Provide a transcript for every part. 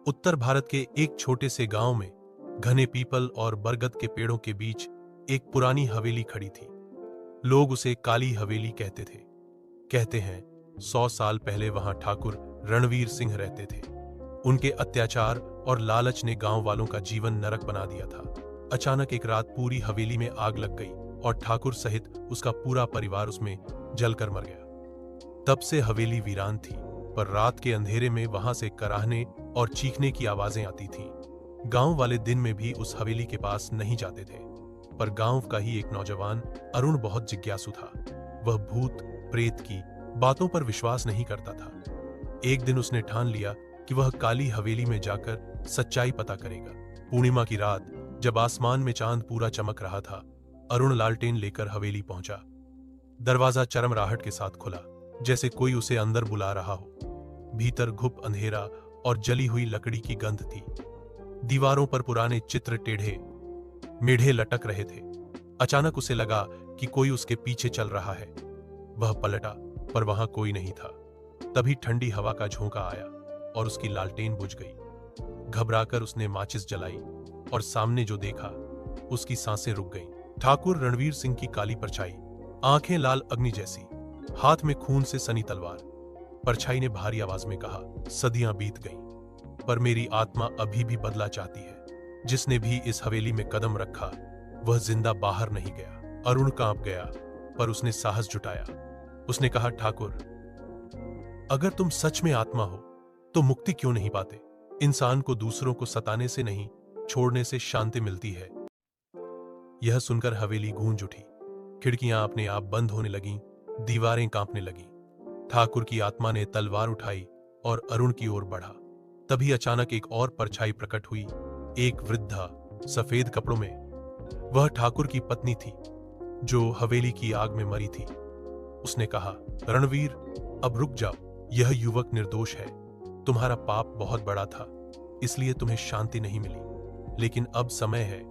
उत्तर भारत के एक छोटे से गांव में घने पीपल और बरगद के पेड़ों के बीच एक पुरानी हवेली खड़ी थी। लोग उसे काली हवेली कहते थे। कहते हैं 100 साल पहले वहां ठाकुर रणवीर सिंह रहते थे। उनके अत्याचार और लालच ने गांव वालों का जीवन नरक बना दिया था। अचानक एक रात पूरी हवेली में आग लग गई और ठाकुर सहित उसका पूरा परिवार उसमें जलकर मर गया। तब से हवेली वीरान थी, पर रात के अंधेरे में वहां से कराहने और चीखने की आवाजें आती थीं। गांव वाले दिन में भी उस हवेली के पास नहीं जाते थे, पर गांव का ही एक नौजवान अरुण बहुत जिज्ञासु था। वह भूत प्रेत की बातों पर विश्वास नहीं करता था। एक दिन उसने ठान लिया कि वह काली हवेली में जाकर सच्चाई पता करेगा। पूर्णिमा की रात जब आसमान में चांद पूरा चमक रहा था, अरुण लालटेन लेकर हवेली पहुंचा। दरवाजा चरमराहट के साथ खुला, जैसे कोई उसे अंदर बुला रहा हो। भीतर घुप अंधेरा और जली हुई लकड़ी की गंध थी। दीवारों पर पुराने चित्र टेढ़े मेढ़े लटक रहे थे। अचानक उसे लगा कि कोई उसके पीछे चल रहा है। वह पलटा, पर वहां कोई नहीं था। तभी ठंडी हवा का झोंका आया और उसकी लालटेन बुझ गई। घबराकर उसने माचिस जलाई और सामने जो देखा, उसकी सांसें रुक गईं। ठाकुर रणवीर सिंह की काली परछाई, आंखें लाल अग्नि जैसी, हाथ में खून से सनी तलवार। परछाई ने भारी आवाज में कहा, सदियां बीत गईं, पर मेरी आत्मा अभी भी बदला चाहती है। जिसने भी इस हवेली में कदम रखा, वह जिंदा बाहर नहीं गया। अरुण कांप गया, पर उसने साहस जुटाया। उसने कहा, ठाकुर, अगर तुम सच में आत्मा हो तो मुक्ति क्यों नहीं पाते? इंसान को दूसरों को सताने से नहीं, छोड़ने से शांति मिलती है। यह सुनकर हवेली गूंज उठी। खिड़कियां अपने आप बंद होने लगीं, दीवारें कांपने लगीं। ठाकुर की आत्मा ने तलवार उठाई और अरुण की ओर बढ़ा। तभी अचानक एक और परछाई प्रकट हुई, एक वृद्धा सफेद कपड़ों में। वह ठाकुर की पत्नी थी, जो हवेली की आग में मरी थी। उसने कहा, रणवीर, अब रुक जाओ। यह युवक निर्दोष है। तुम्हारा पाप बहुत बड़ा था, इसलिए तुम्हें शांति नहीं मिली। लेकिन अब समय है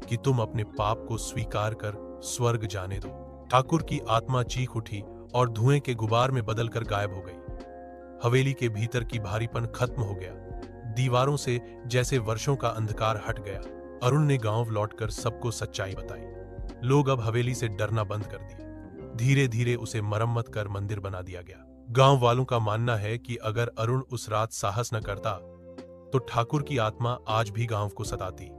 कि तुम अपने पाप को स्वीकार कर स्वर्ग जाने दो। ठाकुर की आत्मा चीख उठी और धुएं के गुबार में बदलकर गायब हो गई। हवेली के भीतर की भारीपन खत्म हो गया। दीवारों से जैसे वर्षों का अंधकार हट गया। अरुण ने गांव लौटकर सबको सच्चाई बताई। लोग अब हवेली से डरना बंद कर दिए। धीरे धीरे उसे मरम्मत कर मंदिर बना दिया गया। गांव वालों का मानना है कि अगर अरुण उस रात साहस न करता, तो ठाकुर की आत्मा आज भी गांव को सताती।